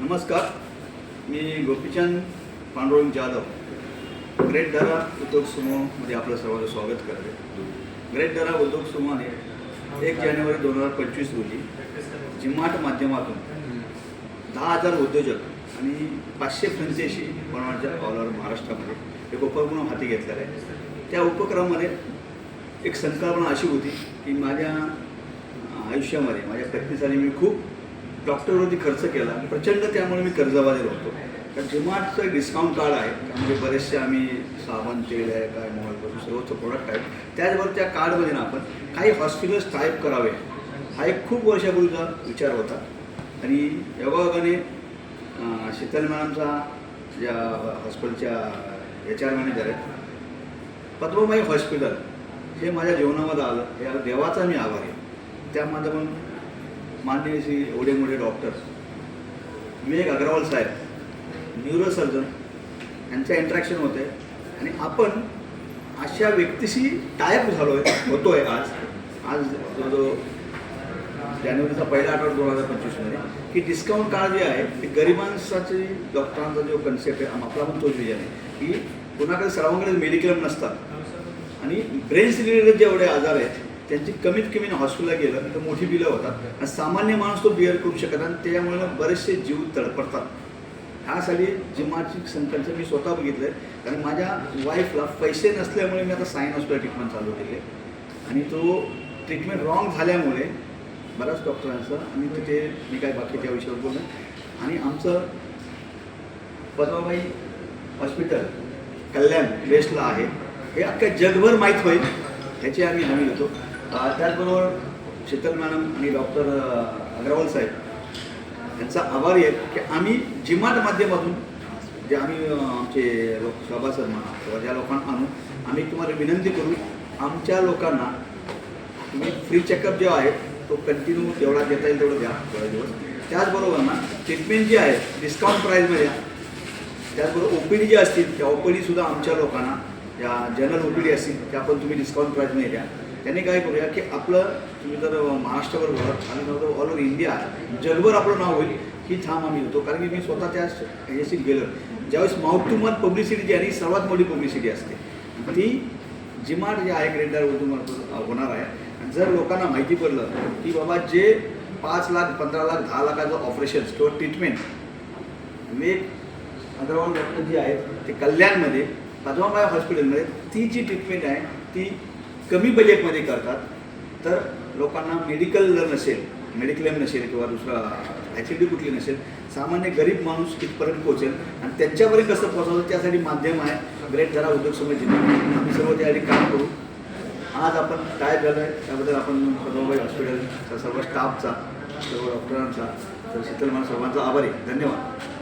नमस्कार, मी गोपीचंद पांडुरंग जाधव ग्रेट दरा उद्योग समूहामध्ये आपलं सर्वांचं स्वागत करते. ग्रेट दरा उद्योग समूहाने 1 जानेवारी 2025 रोजी जिमाट माध्यमातून 10,000 उद्योजक आणि 500 फ्रँचायझी बनवण्याच्या ऑल ओव्हर महाराष्ट्रामध्ये एक उपक्रम हाती घेतलेला आहे. त्या उपक्रमामध्ये एक संकल्पना अशी होती की माझ्या आयुष्यामध्ये माझ्या प्रगतीसाठी मी खूप डॉक्टरवरती खर्च केला, प्रचंड. त्यामुळे मी कर्जबाजारी होतो. तर जिमाटचं डिस्काउंट कार्ड आहे, त्यामध्ये बरेचसे आम्ही साबण, तेल आहे, काय मोबाईलपासून सर्वच प्रोडक्ट आहेत. त्याचबरोबर त्या कार्डमध्ये ना आपण काही हॉस्पिटल्स टाईप करावे हा एक खूप वर्षापूर्वीचा विचार होता. आणि योगायोगाने शीतल मॅडमचा ज्या हॉस्पिटलच्या HR मॅनेजर आहेत, पद्मबाई हॉस्पिटल हे माझ्या जीवनामध्ये आलं. या देवाचा मी आभारी आहे. त्यामध्ये पण माननीय श्री एवढे मोठे डॉक्टर विवेक अग्रवाल साहेब, न्यूरोसर्जन यांचं इंटरॅक्शन होतं आहे. आणि आपण अशा व्यक्तीशी टायअप होतो आहे आज जवळजवळ जानेवारीचा पहिला आठवडा 2025मध्ये की डिस्काउंट कार्ड जे आहे ते गरिबांसाठी डॉक्टरांचा जो कन्सेप्ट आहे आपला पण तोच विजन आहे की कोणाकडे सर्वांकडे मेडिक्लेम नसतात आणि ब्रेन्स रिलेटेड जेवढे आजार आहेत त्यांची कमीत कमी हॉस्पिटलला गेलं तर मोठी बिलं होतात आणि सामान्य माणूस तो बिअर करू शकत आणि त्यामुळे बरेचसे जीव तडपडतात. ह्यासाठी जिमाची संकल्पना मी स्वतः बघितलं आहे. कारण माझ्या वाईफला पैसे नसल्यामुळे मी आता सायन हॉस्पिटल ट्रीटमेंट चालू केले आणि तो ट्रीटमेंट रॉंग झाल्यामुळे बऱ्याच डॉक्टरांचं आणि तिथे मी काय बाकी त्या विषयावर बोललं. आणि आमचं पद्माबाई हॉस्पिटल कल्याण वेस्टला आहे हे अख्ख्या जगभर माहीत होईल ह्याची आम्ही हमी घेतो. त्याचबरोबर शीतल मॅडम आणि डॉक्टर अग्रवाल साहेब यांचा आभारी आहे की आम्ही जिमाट माध्यमातून जे आम्ही आमचे सभासद म्हणा किंवा ज्या लोकांना आणून आम्ही तुम्हाला विनंती करू आमच्या लोकांना तुम्ही फ्री चेकअप जो आहे तो कंटिन्यू जेवढा देता येईल तेवढं द्या थोडा दिवस. त्याचबरोबर ना ट्रीटमेंट जी आहे डिस्काउंट प्राईजमध्ये द्या. त्याचबरोबर OPD जी असतील त्या OPDसुद्धा आमच्या लोकांना या जनरल OPD असतील त्या पण तुम्ही डिस्काउंट प्राईजमध्ये द्या. त्याने काय करूया की आपलं तुम्ही जर महाराष्ट्रावर बोलत आणि ऑल ओव्हर इंडिया जगभर आपलं नाव होईल ही ठाम आम्ही होतो. कारण की मी स्वतः त्या ह्याच्याशी गेलो ज्यावेळेस माउथ टू माउथ पब्लिसिटी जी आहे ही सर्वात मोठी पब्लिसिटी असते ती जिमाट जे आहे ग्रेट दरा उद्योग होणार आहे. आणि जर लोकांना माहिती पडलं की बाबा जे 5 लाख 15 लाख 10 लाखाचं ऑपरेशन्स किंवा ट्रीटमेंट विवेक अग्रवाल डॉक्टर जी आहेत ते कल्याणमध्ये पद्माबाई हॉस्पिटलमध्ये ती जी ट्रीटमेंट आहे ती कमी बजेटमध्ये करतात. तर लोकांना मेडिकल मेडिक्लेम नसेल किंवा दुसरा ॲक्सिडिटी कुठली नसेल सामान्य गरीब माणूस तिथपर्यंत पोहोचेल आणि त्यांच्यापर्यंत कसं पोहोचावं त्यासाठी माध्यम आहे ग्रेट दरा उद्योग समूह जिल्हा. आम्ही सर्व त्यासाठी काम करू. आज आपण काय झालं आहे त्याबद्दल आपण पद्माबाई हॉस्पिटलच्या सर्व स्टाफचा सर्व डॉक्टरांचा तर शीतल मॅडम सर्वांचा आभारी. धन्यवाद.